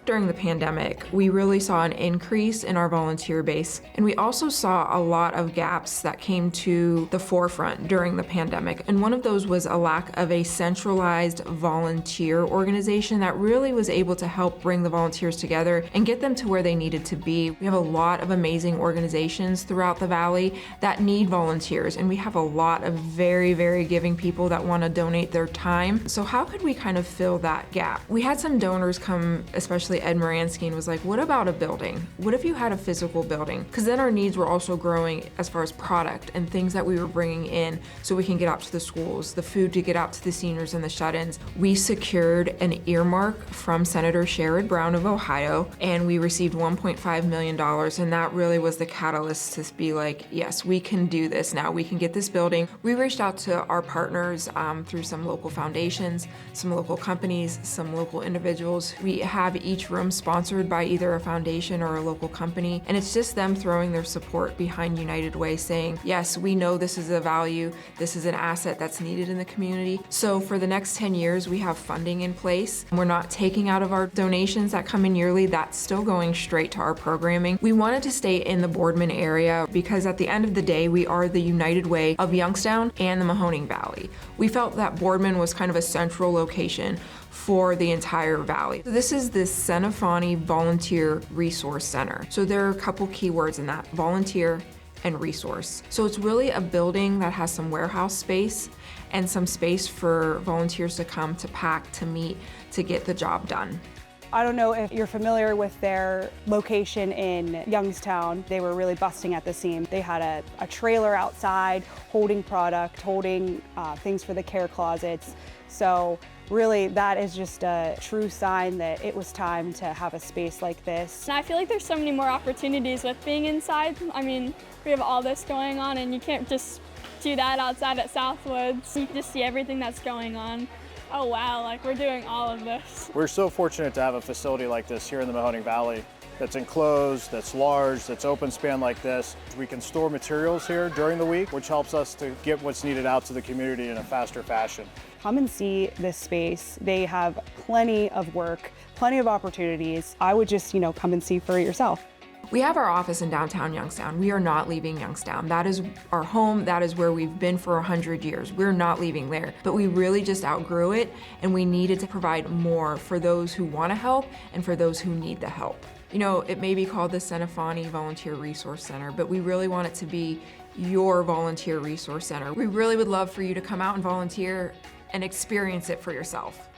During the pandemic, we really saw an increase in our volunteer base, and we also saw a lot of gaps that came to the forefront during the pandemic. And one of those was a lack of a centralized volunteer organization that really was able to help bring the volunteers together and get them to where they needed to be. We have a lot of amazing organizations throughout the valley that need volunteers, and we have a lot of very, very giving people that want to donate their time. So how could we kind of fill that gap? We had some donors come, especially Ed Moransky, and was like, what about a building? What if you had a physical building? Because then our needs were also growing as far as product and things that we were bringing in so we can get out to the schools, the food to get out to the seniors and the shut-ins. We secured an earmark from Senator Sherrod Brown of Ohio, and we received $1.5 million, and that really was the catalyst to be like, yes, we can do this now. We can get this building. We reached out to our partners through some local foundations, some local companies, some local individuals. We have each room sponsored by either a foundation or a local company, and it's just them throwing their support behind United Way, saying, yes, we know this is a value, this is an asset that's needed in the community. So for the next 10 years, we have funding in place. We're not taking out of our donations that come in yearly, that's still going straight to our programming. We wanted to stay in the Boardman area because at the end of the day, we are the United Way of Youngstown and the Mahoning Valley. We felt that Boardman was kind of a central location for the entire valley. So this is the Senefani Volunteer Resource Center. So there are a couple keywords in that: volunteer and resource. So it's really a building that has some warehouse space and some space for volunteers to come, to pack, to meet, to get the job done. I don't know if you're familiar with their location in Youngstown. They were really busting at the seam. They had a trailer outside holding product, holding things for the care closets. So really, that is just a true sign that it was time to have a space like this. And I feel like there's so many more opportunities with being inside. I mean, we have all this going on, and you can't just do that outside at Southwoods. You can just see everything that's going on. Oh wow, like we're doing all of this. We're so fortunate to have a facility like this here in the Mahoning Valley that's enclosed, that's large, that's open span like this. We can store materials here during the week, which helps us to get what's needed out to the community in a faster fashion. Come and see this space. They have plenty of work, plenty of opportunities. I would just, come and see for yourself. We have our office in downtown Youngstown. We are not leaving Youngstown. That is our home. That is where we've been for 100 years. We're not leaving there. But we really just outgrew it, and we needed to provide more for those who want to help and for those who need the help. It may be called the Senefani Volunteer Resource Center, but we really want it to be your volunteer resource center. We really would love for you to come out and volunteer and experience it for yourself.